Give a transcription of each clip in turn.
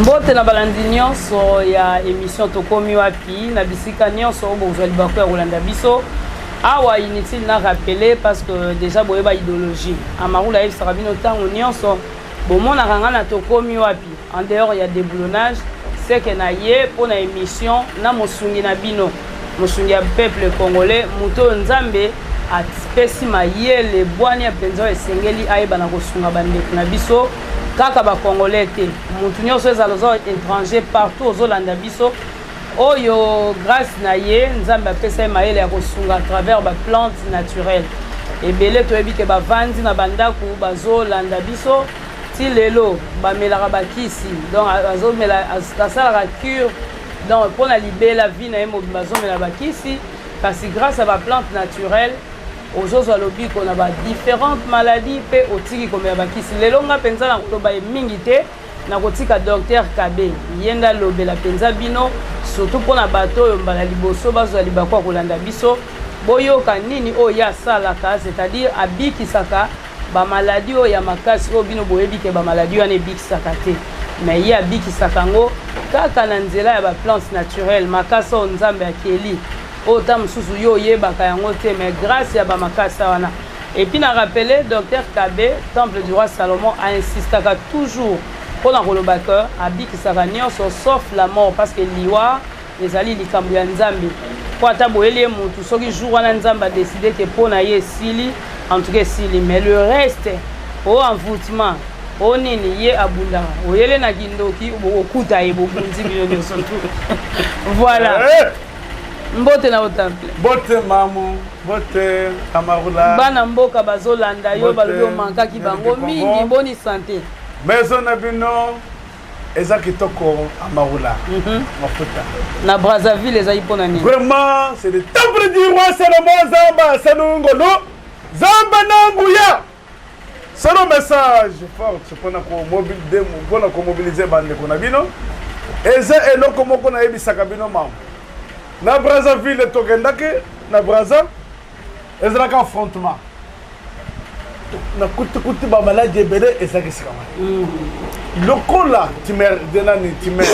Mbote na balandi nyonso ya émission tokomi wapi na bisika nyonso bozali bako ya Rolanda biso awa inutile na rappeler parce que déjà boyeba idéologie amarula et sarabino tango nyonso bomona kanga na tokomi wapi en dehors ya déboulonnage c'est que na ye pour na émission na mosungi na bino mosungi ya peuple congolais muto nzambe atipesi mayele bwani ya penzo esengeli ayeba na kosunga bandeko na biso kaka ba congolais te mutu nyonso ezaloza étranger partout ozolanda biso oyo grâce na ye nzambe apesa mayele ya kosunga à travers ba plantes naturelles ebele toyebi ke bavandi na bandaku bazolanda biso ti lelo bamelaka bakisi donc azomela asalaka cure donc pour na libela vie na ye mobimba azomela bakisi kasi grâce à ba plantes naturelles ozozwa lobiko na ba différentes maladies pe otiki komela bakisi lelo nga penza na koloba ye mingi te na kotika docteur Kabe yenda lobela penza bino surtout pour na bato oyo mbala liboso bazwa libako kolanda biso boyoka nini oyo ya salaka c'est-à-dire abikisaka ba maladie oyo ya makasi oyo bino boyebi ke ba maladie wana ebikisaka te mais ye abikisaka ngo kaka na nzela ya ba plantes naturelles makasi oyo nzambe akeli autant mususu yo yebaka yango te mais grâce ya ba makasa wana et puis na rappeler docteur Kabe temple du roi Salomon a insistaka toujours pour na kolobaka abikisaka nyonso sauf la mort parce que liwa ezali likambo ya nzambe po ata boyeli mutu soki jour wana nzambe a décidé que pour na ye sili en tout cas sili mais le reste au envoûtement o nini ye abunda oyele na kindoki okuta ye bobundi bino surtout voilà. Mbote na otemple. Bote mamu, bote amarula. Bana mboka bazolanda yo balobi manka ki bango mingi boni santé. Maison na bino eza kitoko amarula. Mafuta. Na Brazzaville eza ipona nini? Vraiment, c'est le temple du roi Salomon Zamba Sanungolo. Zamba nanguya. C'est le message fort pour na mobiliser bande ko na bino. Eza eloko moko na yebisaka bino mamu. Na Brazzaville tokendake na Brazza ezalaka affrontement na kuti ba maladi ebele ezakisika lokola timer denani timer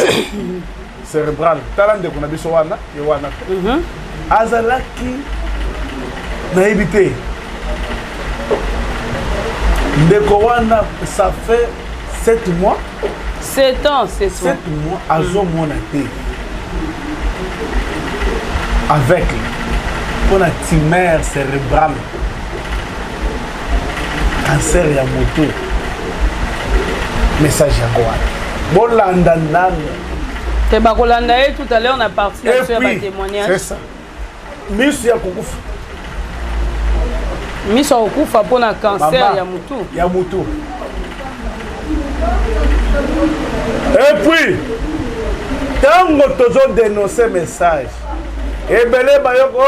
cérébral talande kuna biso wana ye wana azalaki na ebité ndeko wana ça fait 7 mois 7 ans c'est ça 7 mois azomona te avec pour la tumeur cérébrale, cancer ya moto, message ya quoi? Bolanda nan. Te bakolanda et tout à l'heure on a parti sur un témoignage. C'est ça. Miss ya kukufa. Miss ya kukufa pour na cancer ya moto. Ya moto. Et puis, tango tozo dénoncer message. Ebele bayoko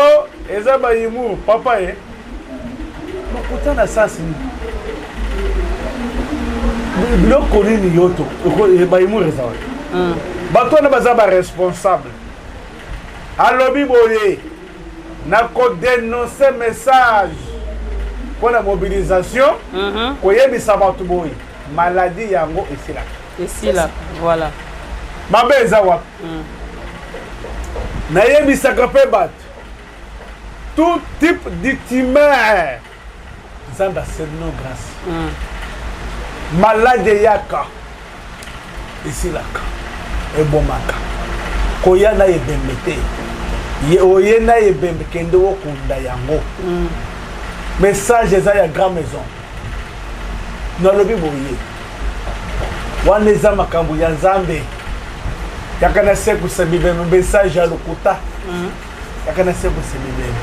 eza bayimu papa ye makutana sasi biloko nini yoto bayimu rezawa bato wana baza ba responsable alobi boye na kodénoncer message pour la mobilisation koyebisa bato boye maladie yango esila voilà mabe eza wapi nayebisaka mpe bato tout type de tumeur nzambe aselino grâce malade eyaka esilaka ebomaka koya na ebembe te oye na ebembe kende okunda yango message eza ya grand maison nalobi boye wana eza makambo ya nzambe yakana seku sebibeme message ya lokuta yakana seku sebibeme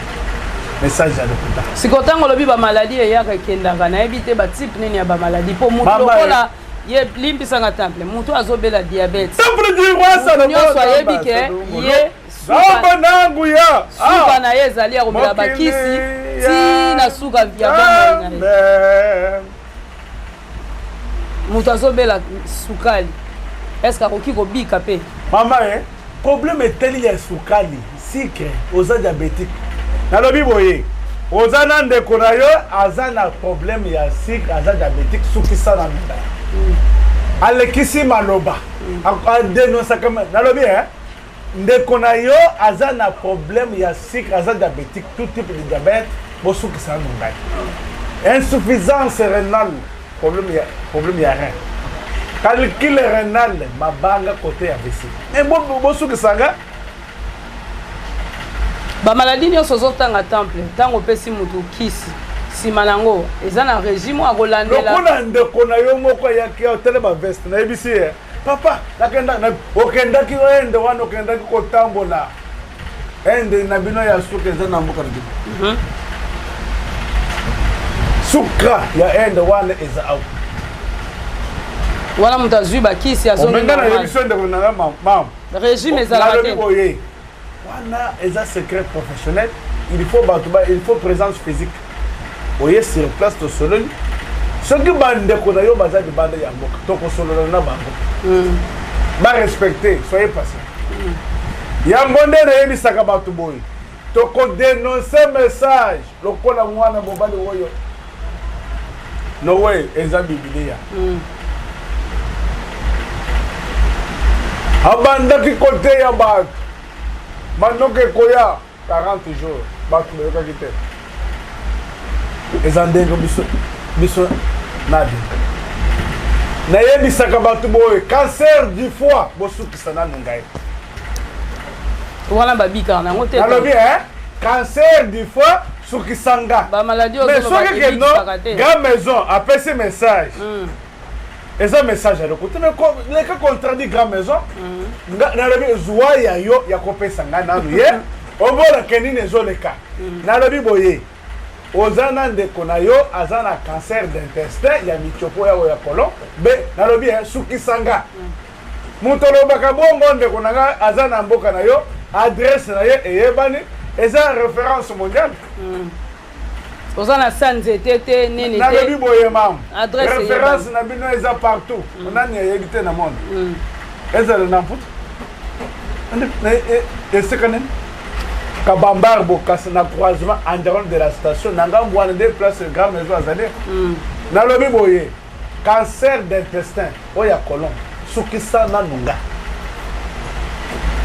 message ya lokuta sikotango lobi ba maladie eyaka kendanga na ebite ba type nini ya ba maladie po mutu lokola ye limpisanga temple mutu azobela diabète temple du roi Salomon nyonso ayebi ke ye Zamba nangu ya suka na ye ezali ya komela bakisi ti na suka ya bango na ye mutu azobela sukali est-ce akoki kobika pe mama problème eteli ya sukali sucre oza diabétique nalobi boye oza na ndeko na yo aza na problème ya sucre aza diabétique sukisa na nda alekisi maloba a dénoncé comme nalobi hein ndeko na yo aza na problème ya sucre aza diabétique tout type de diabète bosuki sa ngai insuffisance rénale problème ya rein calcul rénal mabanga côté ya vessie et bosuki sanga ba maladie nyonso ozotanga temple ntango opesi mutu kisi nsima nango eza na régime akolandela lokola ndeko na yo moko ayaki otele baveste nayebisi ye papa okendaki ende wana okendaki kotambola ende na bino ya suka eza na mboka na bino suka ya ende wana eza awa wana moto azwi bakisi omenga na yebiso ndeko nanga mama régime ezalaka te wana eza secret professionnel il faut présence physique oye sur place tosololi soki bandeko na yo baza libanda ya mboka tokosolola na bango barespecte soyez patient yango nde nayebisaka bato boye tokodénonce message lokola mwana mobali oyo nowe eza bibilia abandaki kote ya bato manoko ekoya 40 jours bato bayokaki te eza ndenge biso nadi nayebisaka bato boye cancer du foie bosukisa nanu ngai wana babikaka nango te nalobi cancer du foie sukisanga mais soki keno grand maison apesi message eza message alokuti leka contradit grand maison nalobi zwa ya yo ya kopesa ngai nanu ye omona ke nini ezoleka nalobi boye oza na ndeko na yo aza na cancer d'intestin ya mitiopo yawo ya kolon be nalobi sukisanga moto olobaka bongo ndeko na nga aza na mboka na yo adresse na ye eyebani eza référence mondiale oza na sa nzete te nini te nalobi boye mama référence na bino eza partout onani ayebi te na monde ezala na mputa esika nini kabambar bokasi na croisement environ de la station na ngambo wana nde place grand maison azali nalobi boye cancer d'intestin oyo ya colon sukisa nanu nga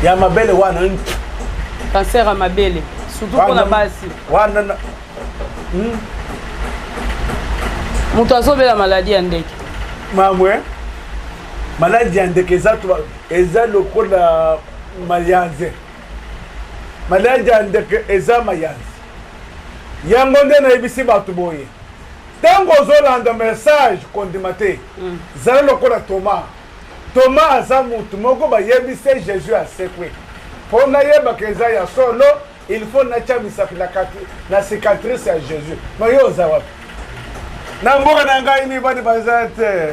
ya mabele wana cancer ya mabele surtout mpona basi wana moto azobela maladi ya ndeke mamwe maladi ya ndeke eza lokola mayanze maladi ya ndeke eza mayanzi yango nde nayebisi bato boye ntango ozolanda message kondima te zala lokola toma aza mutu moko bayebise jésus asekwe mpo nayebaka eza ya solo il faut natya misapi na cicatrice ya jésus ma yo oza wapi na mboka na ngai mibali baza te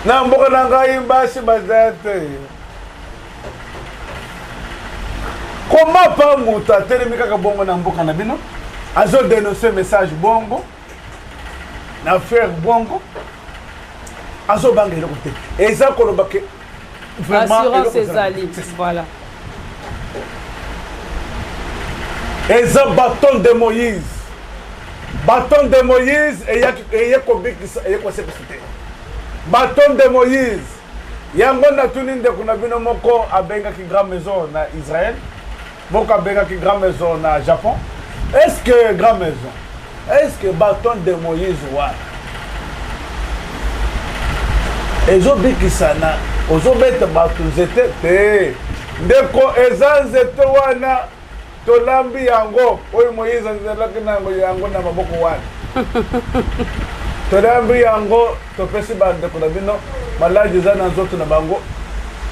na mboka na ngai basi baza te koma pa moto atelemi kaka bongo na mboka na bino azodénonce message bongo na faire bongo azobanga eloko te eza koloba ke assurance ezali voilà eza bâton de Moïse eye kobikisa eye kosekisa te bâton de Moïse yango natuni ndeko na bino moko abengaki grand maison na Israël moko abengaki grand maison na Japon est-ce que grand maison est-ce que bâton de Moïse wana ezobikisana ozobeta bato nzete te ndeko eza nzete wana tolambi yango oyo Moïse azelaki nango yango na maboko wana tolambi yango topesi bandeko na bino maladi eza na nzoto na bango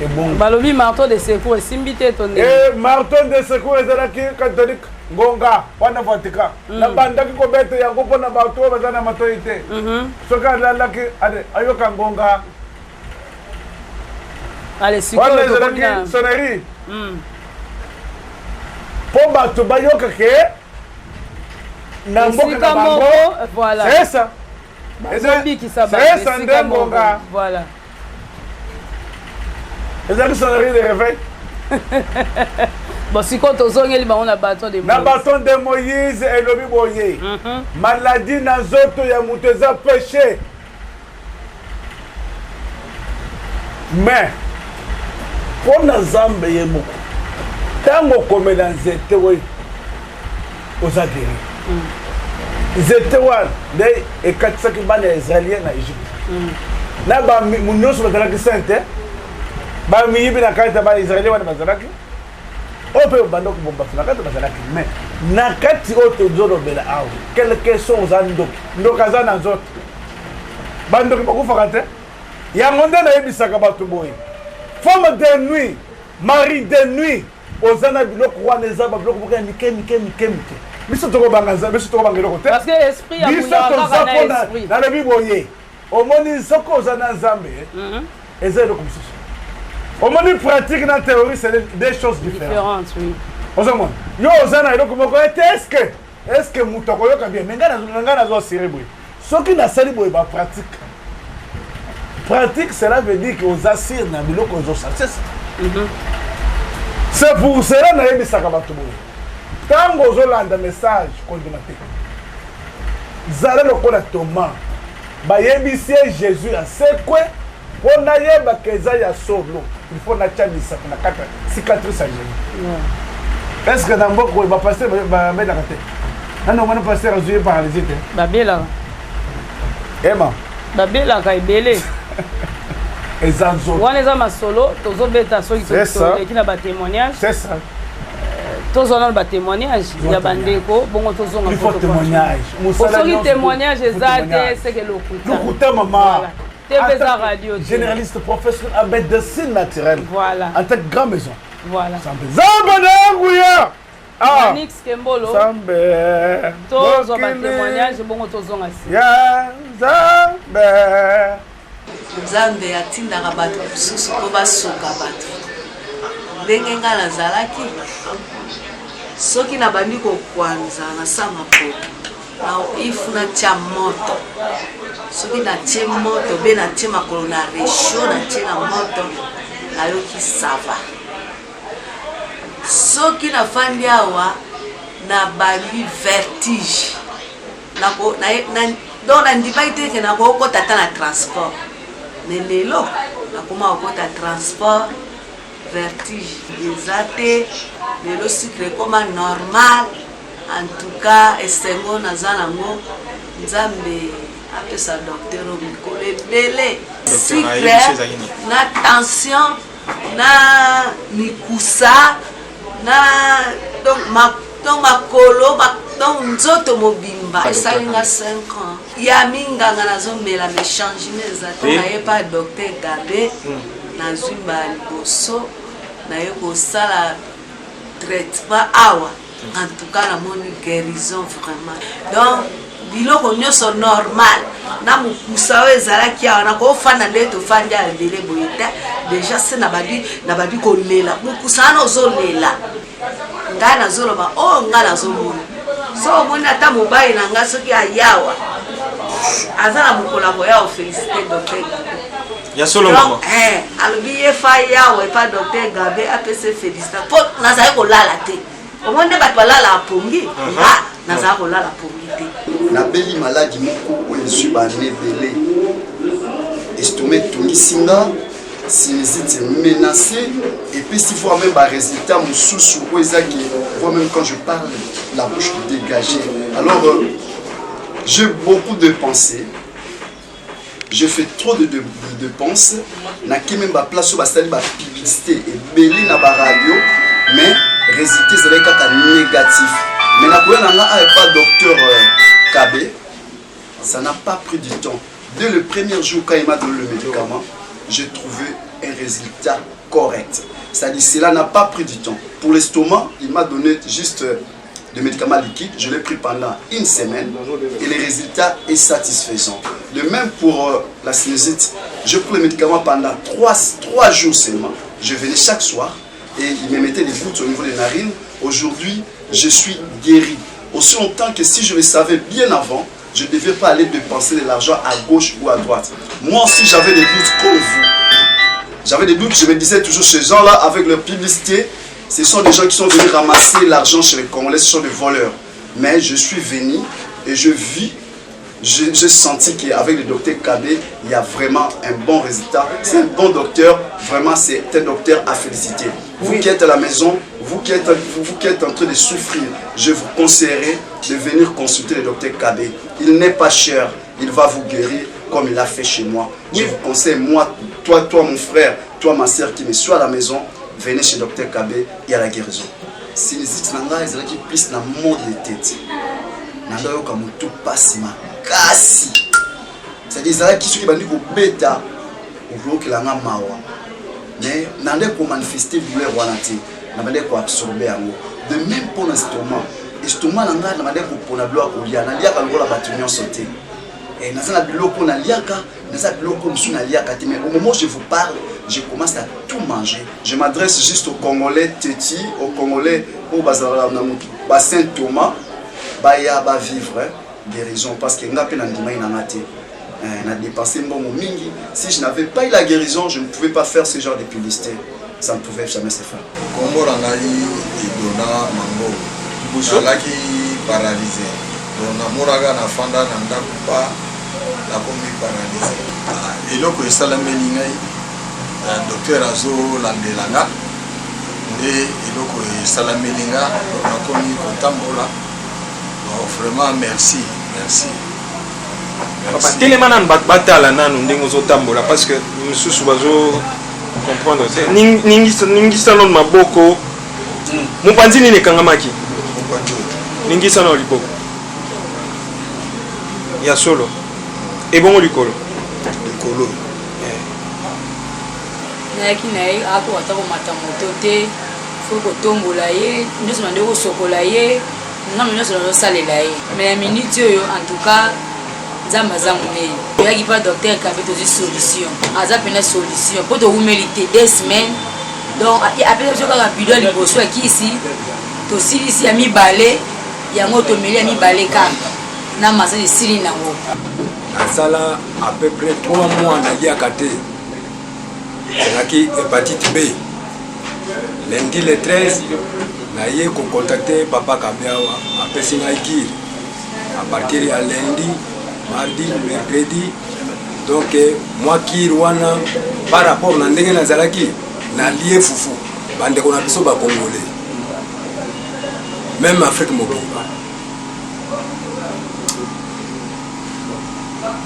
ebongo balobi marteau de secours esimbi te to marteau de secours ezalaki catholique ngonga wana Vatican nabandaki kobeta yango mpona bato oyo baza na matoi te soki alalaki ayoka ngonga wana ezalaki sonnerie mpo bato bayoka ke na mboka na bango sesa sesa nde ngonga ezalaki sonnerie de réveil bon sikoyo tozongeli bango na bâton de na bâton de Moïse elobi boye maladi na nzoto ya moto eza péché mais pour na Nzambe ye moko tango komela nzete we oza guéri nzete wana nde ekatisaki bana ya israélien na Égypte na nyonso bazalaki sainte bamiyibi na kati ya bana israélien wana bazalaki oyo mpe banda kobomba na kati bazalaki mais na kati oyo tozolobela awa quelque so oza ndoki aza na nzoto bandoki bakufaka te yango nde nayebisaka bato boye femme de nuit mari de nuit oza na biloko wana eza babiloko moko ya mike biso tokobanga eloko te biso toza mpona nalobi boye omoni soki oza na Nzambe eza eloko mosusu omoni pratique na théorie c'est des choses différentes ozomona yo oza na eloko moko ete eske moto akoyoka bien me ngai nazo asire boye soki nasali boye bapratique pratique cela veut dire que oza sire na biloko ozosala c'est pour cela nayebisaka bato boye ntango ozolanda message kondima te zala lokola Thomas bayebisi ye Jésus asekwe mpo nayebaka eza ya solo il faut natya misaka na kati cicatrice ya Jésus est ce que na mboka oyo bapaster babelaka te nano omona paster azwi ye paralysie te babelaka ema babelaka ebele eza nzoto wana eza masolo tozobeta soki toleki na batémoignage c'est ça tozona batémoignage ya bandeko bongo tozonga soki témoignage eza te seke lokuta mama TV za radio généraliste professeur à médecine naturelle voilà en tant que grande maison voilà Nzambe na nguya Nix Kembolo Nzambe tozo batémoignage bongo tozonga si ya Nzambe atindaka bato mosusu mpo basoka bato ndenge nga nazalaki soki nabandi kokwanza na sa mapoto ifu natya moto soki natie moto be natie makolo na resho natie na moto nayoki sava soki nafandi awa nabandi vertige donc nandimaki teke nakokota ata na transport me lelo nakoma kokota transport vertige eza te lelo sucre ekoma normal en tout cas esengo naza nango Nzambe apesa docteur o mikolo ebele sucre na tension na mikusa na donc makolo donc nzoto mobimba esalinga 5 ans ya minganga nazomela me changement eza te naye pa docteur Gabe nazwi liboso naye kosala traitement awa en tout cas namoni guérison vraiment donc biloko nyonso normal na mokusa oyo ezalaki awa nakofanda nde tofandi ya ebele boye te déjà se nabandi kolela mokusa wana ozolela ngai nazoloba oyo ngai nazomona so omoni ata mobali na ngai soki ayawa aza na mokolo akoya ofélicité docteur ya solo mama alobi ye fa yawa epa docteur Gabe apese félicité mpo nazali kolala te omoni nde bato balala apongi nazala kolala pongi te nabeli maladi moko oyo ezwi bana ebele estome etungisi nga sinusite menacé epesi fois même barésultat mosusu oyo ezaki fois même quand je parle la bouche dégagée alors j'ai beaucoup de pensées. Je fais trop de pensées. Naki même ba place où basali ba publicité et belé na ba radio, mais résultat c'est kaka négatif. Mais na koya nanga pas docteur Kabe, ça n'a pas pris du temps. Dès le premier jour quand il m'a donné le médicament, j'ai trouvé un résultat correct. C'est-à-dire cela n'a pas pris du temps. Pour l'estomac, il m'a donné juste de médicaments liquides, je l'ai pris pendant une semaine et le résultat est satisfaisant. De même pour la sinusite, je prends les médicaments pendant 3 jours seulement. Je venais chaque soir et il me mettait des gouttes au niveau des narines. Aujourd'hui, je suis guéri. Aussi longtemps que si je le savais bien avant, je ne devais pas aller dépenser de l'argent à gauche ou à droite. Moi aussi, j'avais des doutes comme vous. J'avais des doutes, je me disais toujours, ces gens-là, avec leur publicité, ce sont des gens qui sont venus ramasser l'argent chez les Congolais, ce sont des voleurs. Mais je suis venu et je vis j'ai senti qu'avec le docteur Kabé, il y a vraiment un bon résultat. C'est un bon docteur, vraiment c'est un docteur à féliciter. Vous qui êtes à la maison, vous qui êtes en train de souffrir, je vous conseillerais de venir consulter le docteur Kabé. Il n'est pas cher, il va vous guérir comme il l'a fait chez moi. Je vous conseille, moi, toi mon frère, toi ma soeur qui me suit à la maison, venez chez le docteur Kabé, il y a la guérison. Si les Itlanga, ils ont qui plus dans le monde de tête. Nanda yoka mutu pasi makasi. C'est-à-dire ça qui sont bandi ko beta ou que la mawa. Mais nanda ko manifester douleur wana te. Nanda ko absorber yango. De même pour l'estomac. Estomac nanga nanda ko pona bloc ko lia. Na lia ka lokola batunyo sauté. Et naza na biloko na liaka, naza biloko musu na liaka te. Mais au moment où je vous parle, je commence à tout manger. Je m'adresse juste aux Congolais Teti, aux Congolais au bassin Thomas. Baya ba vivre guérison parce que nga pe na ndima ina ngate na dépensé mbongo mingi. Si je n'avais pas eu la guérison, je ne pouvais pas faire ce genre de publicité. Ça ne pouvait jamais se faire. Kombo na ngai idona mango bozalaki paralysé donc namoraka na fanda na ndako pa nakomi paralysé eloko esalameli ngai docteur azolandela nga nde eloko esalameli nga nakomi kotambola. Vraiment merci. Papa, télémanan batala nanu ndenge ozotambola parce que mususu bazo comprendre ningisa non maboko mupanzi nini kangamaki ningisa no liboko ya solo ebongo likolo nayaki na ye ako ata komata moto te fo kotombola ye nyonso na nde kosokola ye non mais nous sommes salés là mais minute en tout cas nzamba za monene oyaki pas docteur Kabé tozi solution aza pena solution po to humilité 2 semaines donc après je ka bidon liboso aki ici to silisi ya mibale yango to meli ya mibale kanga na masa de sili nango asala à peu près 3 mois na liaka te ezalaki hépatite B lundi le 13 naye contacter papa Kabé awa apesi ngai kiri à partir ya lundi mardi mercredi donc moi kiri wana par rapport na ndenge nazalaki na lie fufu bandeko na biso ba congolais même Afrique mobimba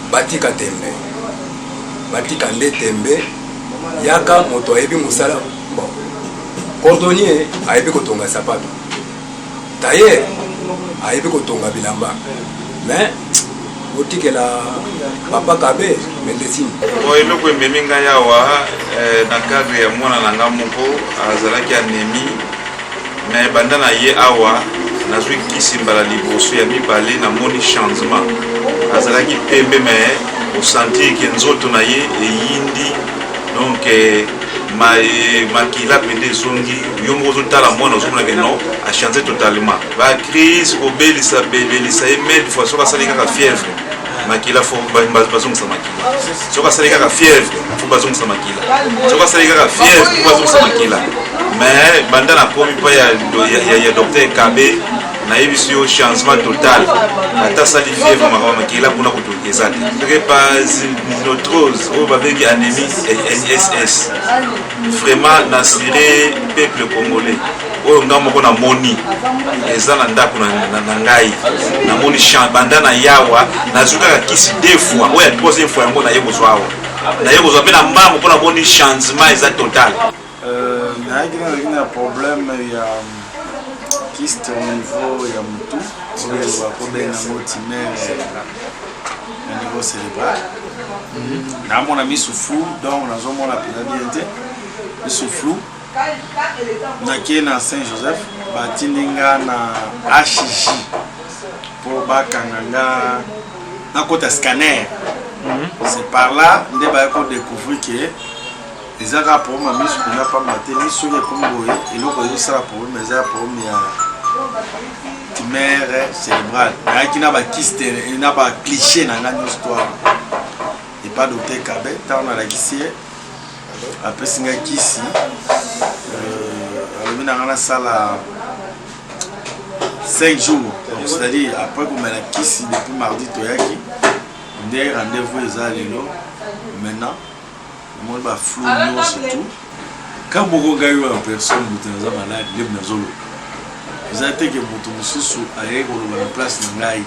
batika tembe batika nde tembe yaka moto ayebi musala bon cordonnier ayebi kotonga sapato tailleur ayebi kotonga bilamba mais otikela papa Kabé médecine eloko ememi ngai awa na cadre ya mwana na nga moko azalaki anémie mais banda na ye awa nazwi kisi mbala liboso ya mibale namoni changement azalaki pembe mais osentir ke nzoto na ye eyindi donc makila pende zongi yo moko ozotala mwana ozomona ke non a changé totalement bacrise kobelisa ye mille fois soki asali kaka fièvre makila fo bazongisa makila soki asali kaka fièvre fo bazongisa makila soki asali kaka fièvre fo bazongisa makila mais banda nakomi mpa ya docteur Kabé nayebi yo changement total ata asali fièvre makambo makila mpona kotokeza te soki parasinotrose oyo babengi anémie NSS vraiment nasire peuple congolais oyo nga moko namoni eza na ndako na ngai namoni banda na yawa nazwi kaka kisi 2 fois oyo ya 3e fois yango naye kozwa awa naye kozwa mpe na mbambo mpo namoni changement eza total nayaki na problème ya kyste au niveau ya mutu oyo bakobenga yango tumeur na niveau cérébral namona misu flou donc nazomona pena bien te misu flou nakie na Saint-Joseph batindi nga na HJ mpo bakanga nga nakota scanner c'est par là nde baye kodécouvrir ke ezaka problème misu kuna pamba te misu soki ekomi boye eloko ezosala problème eza problème ya tumeur cérébrale nayaki na bakiste na bacliché na nga nyonso to epa docteur Kabé ntango nalakisi ye apesi ngai kisi alobi na nga nasala 5 jours. C'est-à-dire, après qu'on m'a quitté depuis mardi, Toyaki, on a rendez-vous maintenant. Le monde va flou, surtout. Quand vous regardez en personne, vous êtes malade, vous êtes malade. Vous avez été que vous sous à la place de Ngaï.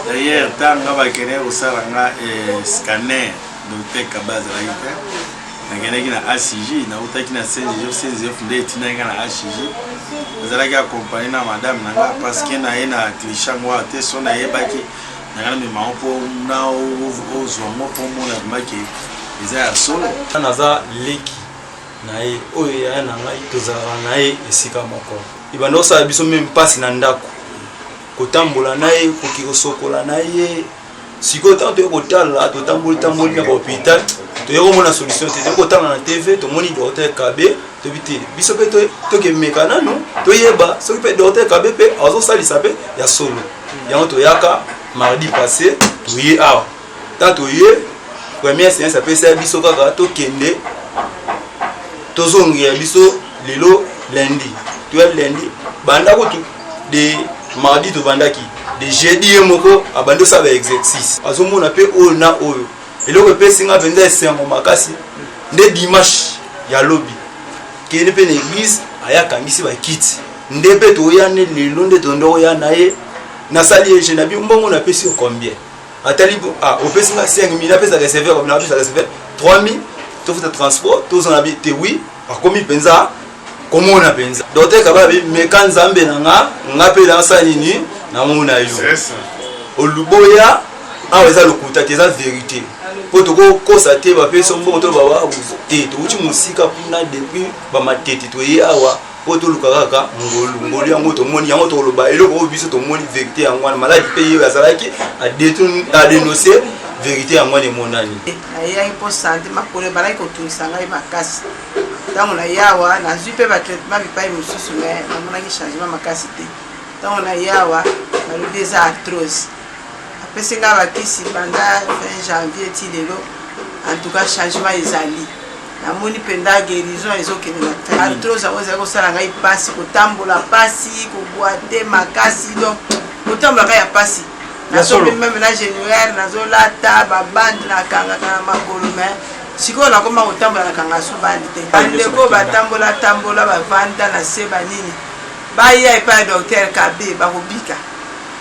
D'ailleurs, tant que vous avez scanner docteur Kabaz, vous avez un ACJ, vous avez un CNG, vous avez un ACJ. Vous avez accompagné madame parce qu'il y a un cliché, vous avez naza leki naye oyo ya na ngai tozalaka naye esika moko ibanda osala biso meme mpasi na ndako kotambola naye koki kosokola naye sikoyo ntango toye kotala totamboli na bahôpital toye komona solution te toye kotala na tv tomoni docteur Kabe toyebi te biso mpe tokemeka nano toyeba soki mpe docteur Kabe mpe azosalisa mpe ya solo yango toyaka mardi passé toye awa ta toye première séance apesa biso kaka tokende tozongia biso lelo lundi toya lundi banda ko de mardi to bandaki de jeudi moko abando sa ba exercice azomona pe oyo na oyo eloko pesinga benda esengo makasi nde dimanche ya lobi kene pe na église ayaka ngisi ba kiti nde pe toya ne lelo nde tondo ya naye na sali je na bi mbongo na pesi combien atali au pesinga 5000 apesa recevoir comme na pesa recevoir 3000 to fait transport to zona bi te oui akomi penza komona penza docteur Kababi meka nzambe nga pe na sali ni na mona yo oluboya aweza lokuta teza vérité poto ko kosa te ba peso mbongo to ba wa te to uchi musika puna depuis ba matete to ye awa poto lukaka ngolu yango to moni yango to loba eloko biso to moni vérité yango na maladi pe yo azalaki a dénoncer vérité yango ne monani aya ipo santé makole balai ko tunisanga makasi tango na yawa na zupe ba traitement bipai mususu mais na mona ki changement makasi te tango na yawa na le des arthrose apesinga bakisi banda fin janvier ti lelo en tout cas changement ezali namoni penda guérison ezokende na arthrose akoza kosala ngai pasi kotambola pasi koboite makasi donc kotambola kaya pasi nasobi même na général nazolata babandi na kangaka na makolo mais sikoyo nakoma kotambola na kanga so bandi te bandeko batambola bavanda na se banini baya epai docteur Kabe bakobika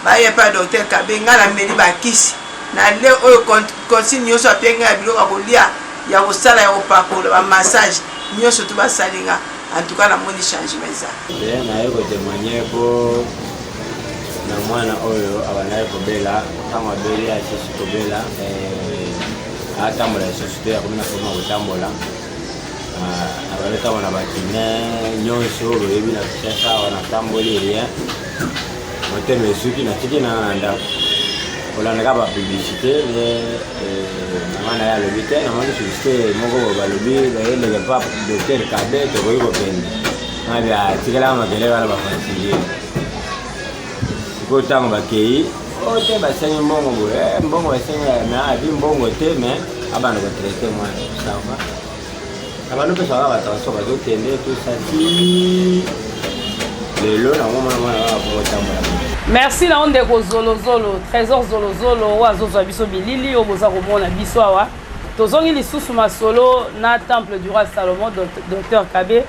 baya epai docteur Kabe nga na meli bakisi na le oyo consigne nyonso apie nga ya biloko kolia ya kosala ya kopakola bamassage nyonso to basalinga en tout cas namoni changement eza naye kotémoigne po na mwana oyo abanaye kobela ntango abeli asisi kobela atambola lisusu te akomi na forma kotambola abaleta wana bakine nyonso boyebi na kishasa wana atamboli rien motema esuki natiki na ndako kolandaka bapublicité nanga na ye alobi te namoni publicité moko balobi bayeleke pa docteur Kabe tokoki kokende abi atikelaka makele wana bafansilie sikoyo ntango bakei o te basengi mbongo boye mbongo basengi me abi mbongo te me abanda kotraite mwana sava abanda mpe saka batranspo bazokende tosati lelo nango mwana mwana bakotambola. Merci na ondeko zolozolo trésor zolozolo oyo azozwa biso bilili oyo boza komona biso awa tozongi lisusu masolo na temple du roi Salomon docteur Kabe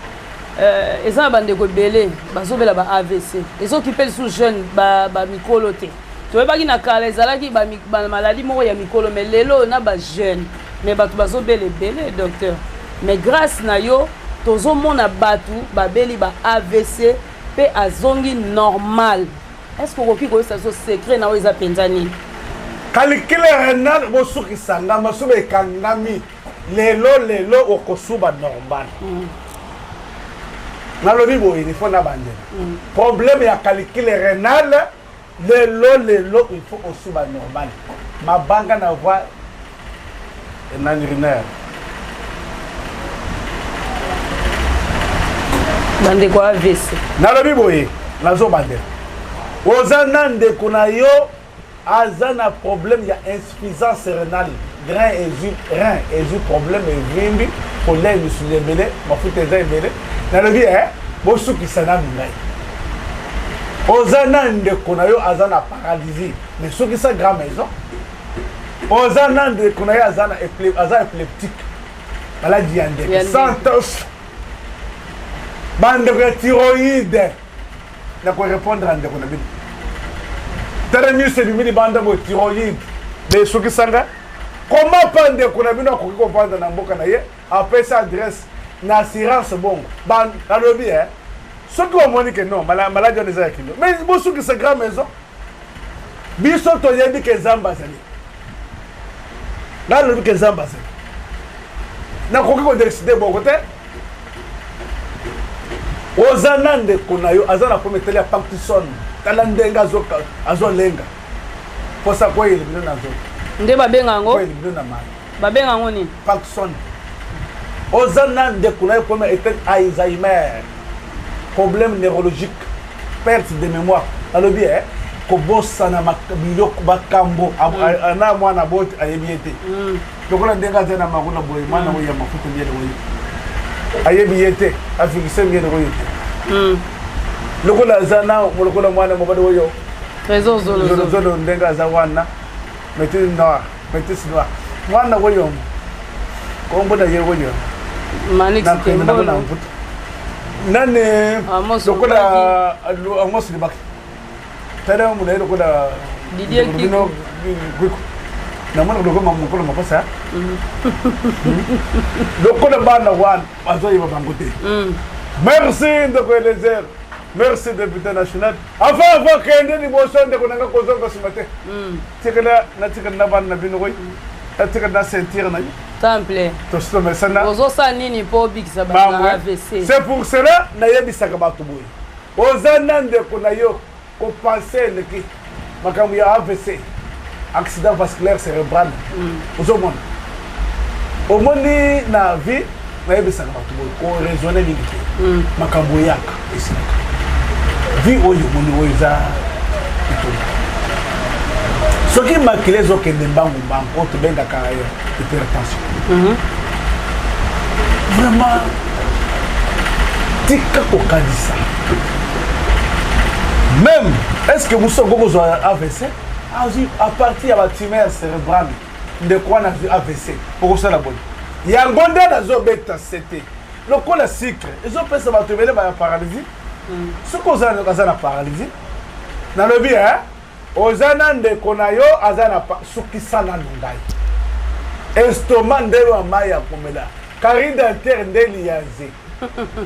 eza na bandeko ebele bazobela ba AVC ezokipe lisusu jeune bamikolo te toyebaki na kala ezalaki bamaladi moko ya mikolo mais lelo na bajeune mais bato bazobela ebele docteur mais grâce na yo tozomona bato babeli ba AVC mpe azongi normal. Est-ce que vous avez un secret dans les appenzani? Calcule renal bosukisa ngama sube kangami lelo okosuba normal. Nalobi boye il faut na bande. Problème ya calcule renal lelo il faut osuba normal. Ma banga na voix un urinaire. Bande quoi AVC? Nalobi boye nazo bande. Ozana ndeko na yo azana problème ya insuffisance rénale rein et problème evimbi problème sur les belé mafuta eza ebele nalobi bosukisa nanu ngai oza na ndeko na yo aza na paralysie mais sukisa grand maison oza na ndeko na yo aza épileptique maladie ya ndeke santos bandeko ya thyroïde na korépondre à ndeko na bino tere nyonso ebimili bandeko thyroïde mais sukisa ngai comment pas ndeko na bino akoki kovanda na mboka na ye apesa adresse na assurance bongo balobi soki omoni ke non maladi wana eza ya kilo mais bosukisa grand maison biso toyebi ke nzambe azali nalobi ke nzambe azali nakoki kodeside boko te oza na ndeko na yo aza na prometele ya Parkinson tala ndenge azolenga posa koyeli bino na nzoto nde babenga yango koyeli bino na mali babenga yango nini Parkinson oza na ndeko na yo problème était Alzheimer problème neurologique perte de mémoire alobi kobosana biloko bakambo ana mwana bote ayebi ete lokola ndenge aza na makuna boye mwana oyo ya mafuta miele oyo ayebi ete afikise miele oyo te lokola aza na lokola mwana mobali oyo trésor zolo ndenge aza wana métis noir mwana oyo kombo na ye oyo Manix Kembolo nane lokola Amos Libaki tada muna lokola Didier Kiko na mwana lokola mukolo mapasa lokola bana wan azoyi babangote merci de Coelezer merci député national avant kende ni boso ndeko nanga kozonga simate tikala na tikala na bana bino koy atika na sentir na temple to mesana ozosa nini po bikisa bana AVC c'est pour cela na yebisaka bato boye ozana ndeko na yo ko penser leki makambo ya AVC accident vasculaire cérébral ozomona omoni na vie na yebisaka bato boye ko raisonner mingi makambo yaka esinaka vie oyo moni oyo za soki makile ezokende mbangu oyo tobengaka hypertension vraiment tika kokanisa même est-ce que mosoko kozwa AVC azwi à partir ya batumeur cérébrale ndeko wana azwi AVC okosala boni yango nde nazobeta sete lokola sucre ezopesa bato ebele baya paralysie soki oza na paralysie nalobi oza na ndeko na yo aza na sukisa nanu ngai estomac nde wa mai ya komela carie dentaire nde liyaze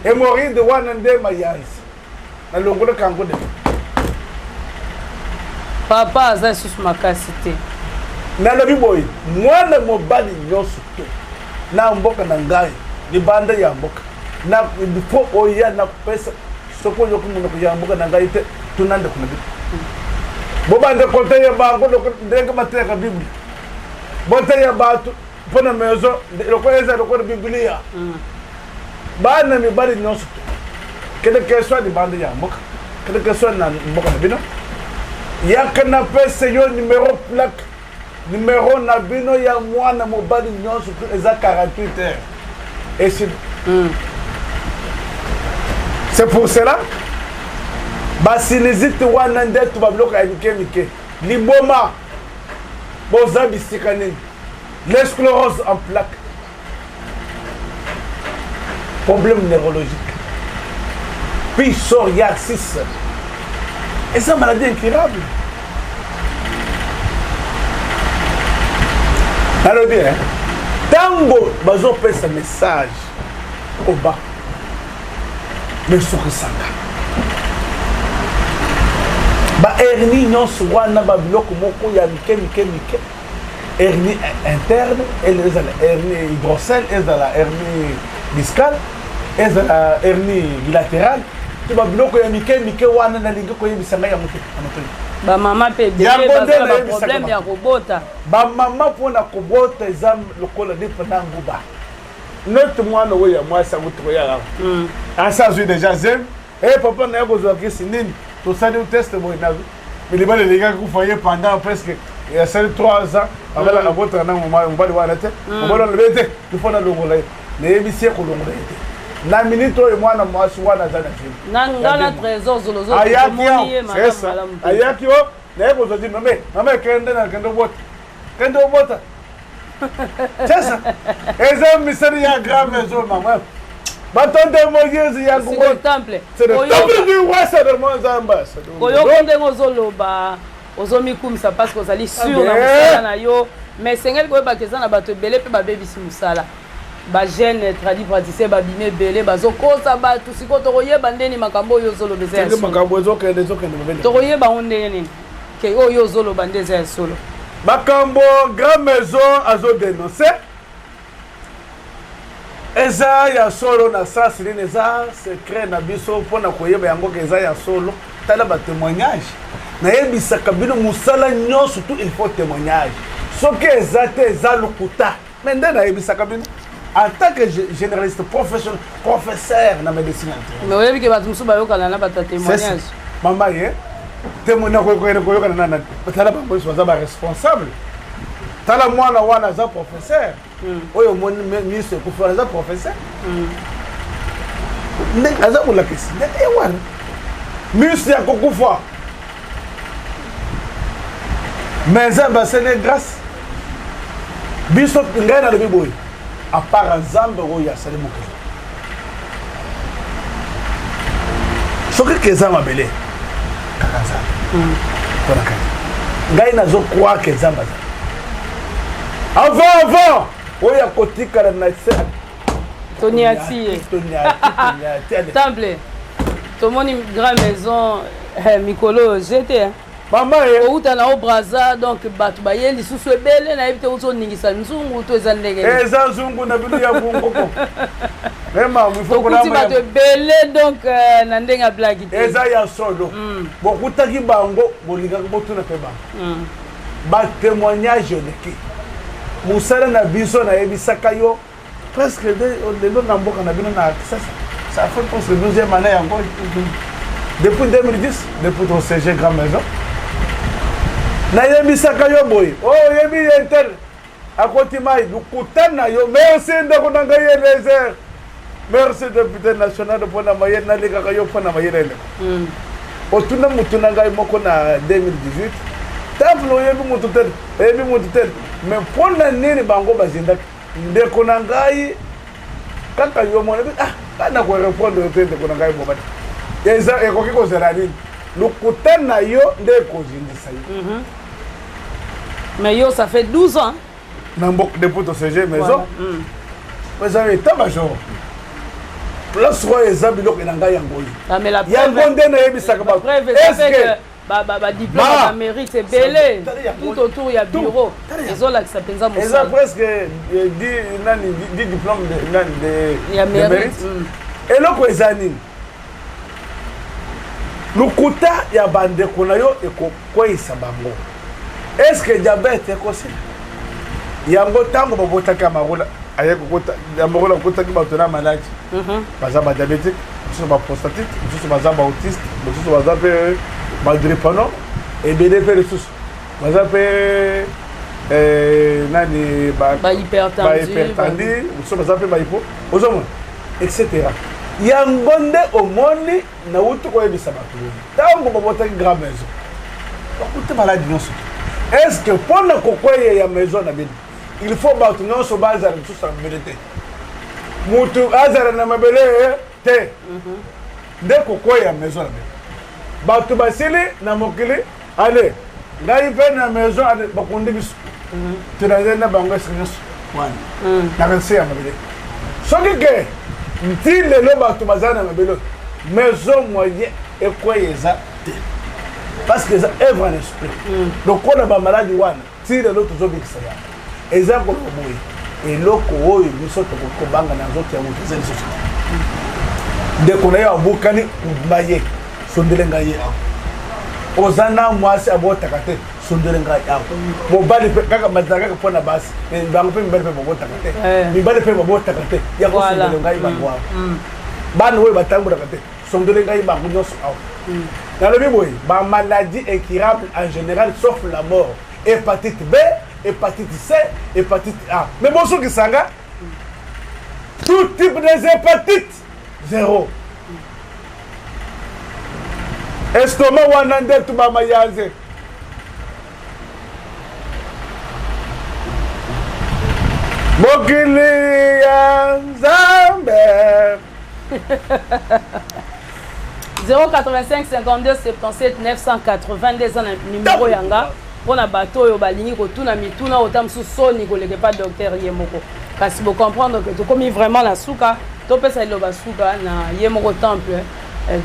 hémorroïde wana nde mayazi nalongolaka yango de papa aza lisusu makasi te nalobi boye mwana mobali nyonso to na mboka na ngai libanda ya mboka na fo oya na pesa soko yoku munoko ya mboka na ngai te tunande kuna bitu bobande konte ya bango ndenge mateka biblia bote ya batu pona mezo lokoeza lokona biblia bana mibali nyonso kede keswa di bande ya mboka kede keswa na mboka na bino yakana pesa yo numéro plaque numéro na bino ya mwana mobali nyonso eza 48 heures et c'est pour cela basinizite wana nde tubabiloko ya mike liboma boza bisika nini l'esclérose en plaque problème neurologique puis psoriasis et ça maladie incurable nalobi ntango bazopesa message oba mesokisaka bahernie nyonso wana babiloko moko ya mike hernie interne ezala hernie hydrocèle ezala hernie discale ezala hernie bilatérale to babiloko ya mike wana nalingi koyebisa ngai ya motema bamama mpe baza na problème ya kobota bamama mpona kobota eza lokola depena nguba note mwana oyo ya mwasi yango tokoyaka asa azwi déjà zem papa na ye kozwa kisi nini tosali test boye na milibali elingaki kufa ye pendant presque asali 3 ans abotaka nango mobali wana te mobali wana lobi te ifo nalongola ye nayebisi ye kolongola ye te na minute oyo mwana mwasi wana aza na jeu ngana trésor zolozo ayaki o naye kozodi mame kende obota sasa eza misali ya grand maison mama batonde moyezi ya c'est le temple du roi Salomon Zamba koyoko ndenge ozoloba ozomikumisa parce que ozali sûr na mosala na yo mais sengeli koyebaka eza na bato ebele mpe babebisi mosala bajeune tradi praticien babime ebele bazokosa bato sikoyo tokoyeba ndeni makambo oyo ozoloba eza ya solo tokoyeba ngo ndenge nini ke oyo ozoloba nde eza ya solo makambo grand maison azodenonce eza ya solo na sasi nini eza secret na biso mpona koyeba yango ke eza ya solo tala batémoignage nayebisaka bino mosala nyonso tout il faut témoignage soki eza te eza lokuta mais nde nayebisaka bino en tant que généraliste professionnel professeur na médecine mais oyebi ke bato mosusu bayokana na bato ya témoignage mama ye koyokana na tala bango nyonso baza baresponsable tala mwana wana aza professeur oyo omoni miso ekufi wana aza professeur ndenge aza kolakisi ndenge ye wana miso ya kokufa mais eza basene grâce biso ngai nalobi boye apart nzambe oyo asali mokili soki keza mabele kaka nzambe mpona kani ngai nazokroire ke nzambe aza avant oyo akotikala na se toniati ye temple tomoni grand maison mikolo jete mama ye outa na o braza donc bato baye lisusu ebele nayebi te ozoningisa nzungu to eza ndenge eza nzungu na bino ya bungoko okuti bato ebele donc na ndenge ya blagi te eza ya solo bokutaki bango bolingaka botuna mpe bango batémoignage eleki mosala na biso nayebisaka yo presque lelo na mboka na bino na kisasa ça fait presque 12e année yango depuis 2010 depuis ton CG grand maison nayebisaka yo boye oyebi ye tel akoti mai lukuta na yo merci ndeko na ngai Eliezer merci député national mpona mayele nalikaka yo mpona mayele eleko otuna mutu na ngai moko na 2018 temple oyebi mutu tel mais mpona nini bango bazindaki ndeko na ngai kaka yo mona kana korépondre te ndeko na ngai mobati eza ekoki kozela nini lukuta na yo nde ekozindisa yo mais yo ça fait 12 ans na mboka depuis to CG maison eza état major place oyo eza biloko na ngai yango oyo yango nde nayebisaka bato badiplôme ya mérite ebele tout autour ya bureau ezolakisa mpenza mosala eza presque 10 diplôme ya mérite eloko eza nini lukuta ya bandeko na yo ekokweyisa bango estce diabete ekosila yango ntango babotaki amarola amarola akotaki bato na maladi baza badiabétique mosusu baprostatite mosusu baza baautiste mosusu baza mpe badripano ebele mpe lisusu baza mpe nani bahypertendi mosusu baza mpe bahipo ozomona etc yango nde omoni nauti koyebisa bato ntango babotaki grand maison bakuti maladi nyonso est-ce que mpona kokweya ya maison na bino il faut bato nyonso bazala lisusu na mabele te mutu azala na mabele te nde kokweya maison na bino bato basili na mokili ale ngai mpe na maison bakundi biso tunaze na bango esika nyonso wana nakase ya mabele soki ke nti lelo bato baza na mabele maison moyen ekweya eza te parce que eza œuvre en esprit lokola bamaladi wana ti lelo tozobikisa yango eza koloba boye eloko oyo biso tokobanga na nzoto ya moto eza lisusu ndeko na ye abukani maye sondele ngai ye awa oza na mwasi abotaka te sondele ngai awa mobali mpe kaka mazala kaka mpona basi bango mpe mibali mpe babotaka te mibali mpe babotaka te yango sondele ngai bango awa bana oyo batambolaka te sondele ngai bango nyonso awa nalobi boye bamaladi incurable en général sauf la mort hépatite B hépatite C hépatite A mais bosokisanga tout type des hépatites 0 estoma wana nde tubamayanze mokili ya nzambe 085 52 77 982 na numéro yanga mpona bato oyo balingi kotuna mituna ota mosusu soni koleke pa docteur ye moko kasi bocomprendre que tokomi vraiment na suka topesa liloba suka na ye moko temple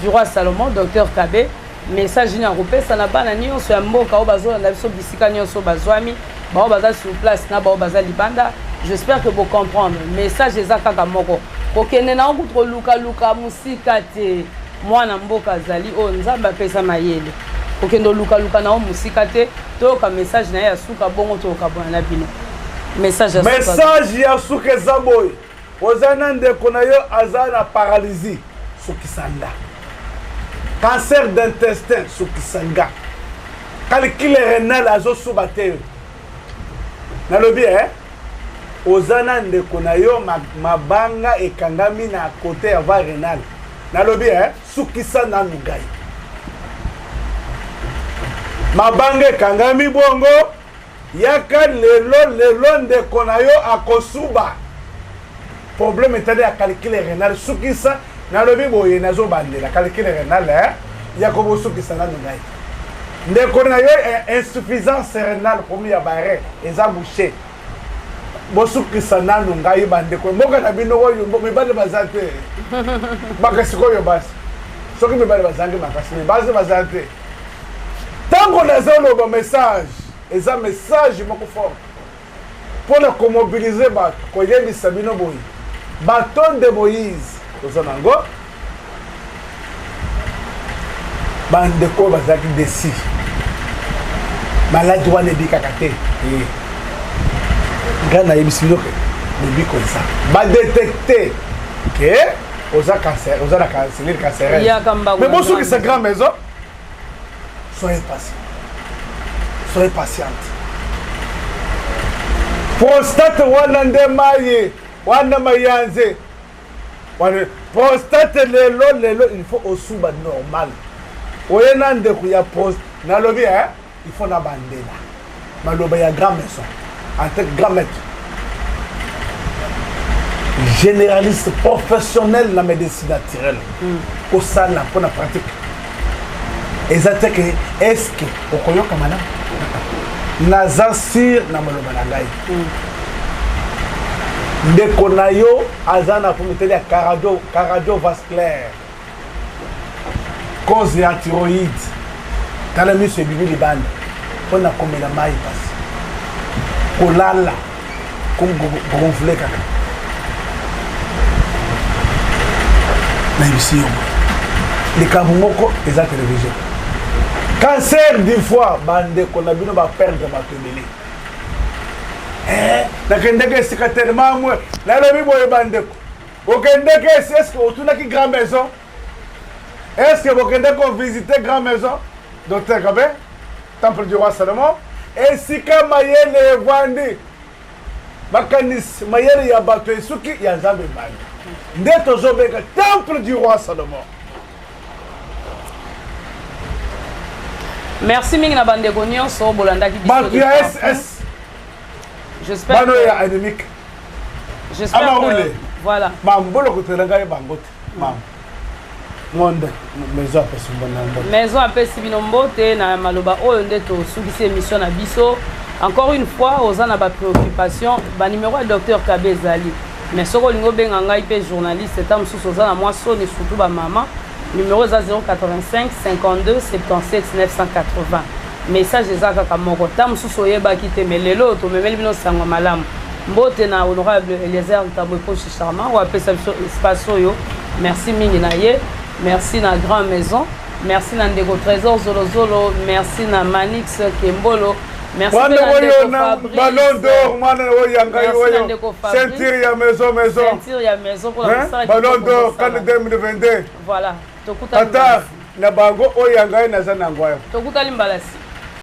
du roi Salomon docteur Kabe message nini akopesa na bana nyonso ya mboka oyo bazolanda biso bisika nyonso bazwami bao baza sur place na bao baza libanda. J'espère que vous comprenez. Message eza kaka moko. Kokende na okuto luka musika te. Mwana mboka zali o nzamba pesa mayele. Kokendo luka na musika te. Toka message na ya suka bongo toka bona na bino. Message ya suka. Message ya suka zaboy. Ozana ndeko na yo azana paralysie sukisanga. Cancer d'intestin sukisanga. Calcul rénal azo subate. Na lobi ozana ndeko na yo mabanga ekangami na kote ya va renal nalobi sukisa nanu ngai mabanga ekangami bongo yaka lelo ndeko na yo akosuba problème etali ya calcul renal sukisa nalobi boye nazobandela calcul renal yako bosukisa nanu ngai ndeko na yo insuffisance renale komi ya bare eza bouché bosukisa nanu ngai bandeko mboka na bino oyo mibale baza te makasi koyo basi soki mibale bazangi makasi mibale baza te ntango nazoloba message eza message moko fort mpona komobilize bato koyebisa bino boye baton de Moïse toza nango bandeko bazalaki desi maladi wana ebikaka te ngai nayebisi bino ke lobi koza badetecte ke oza cancer oza na cellule cancéreuse mais bosukisa grand maison soyez patiente prostate wana nde maye wana mayanze prostate lelo il faut osuba normal oye na ndeko ya poste nalobi il faut na bandela maloba ya grand maison en tant que grand maître généraliste professionnel na médecine naturelle kosala mpona pratique eza te ke eske okoyoka malamu naza sur na maloba na ngai ndeko na yo aza na fomiteli ya cardiovasculaire cause ya thyroïde tala miso ebibi libanda mpona komela mai pasi kolala gonfle kaka nayebisi yongo likambo moko eza télévision cancer du foie bandeko na bino baperdre bato ebele nakendeki esika telema mwe nalobi boye bandeko okendeki esi eske otunaki grand maison est-ce que bokendeki ovisite grand maison docteur Kabe temple du roi Salomon esika mayele evandi makanisi mayele ya bato esuki ya nzambe ebandi nde tozobenga temple du roi Salomon. Merci mingi na bandeko nyonso bolandaki biso ya SS j'espère bano ya anemique j'espère que voilà mambolo kotelanga ye bangote mam monde maison apesi mbona mbote maison apesi bino mbote na maloba oyo nde tosukisi émission na biso encore une fois oza na ba préoccupation ba numéro ya docteur Kabe ezali mais soko olingi obenga ngai mpe journaliste eta mosusu oza na mwa soni surtout bamama numéro eza 085 52 77 980 message eza kaka moko ta mosusu oyebaki te mais lelo tomemeli bino sango malamu mbote na honorable Eliezer Ntambo Epoche Charmant oyo apesa biso espace oyo merci mingi na ye merci na Grand Maison merci na ndeko Trésor Zolozolo merci na Manix Kembolo merci na Ballon d'Or mwana oyanga yoyo ceinture ya maison pour la Ballon d'Or kan 2022 voilà tokuta na bango oyanga naza na ngwayo tokuta limbalasi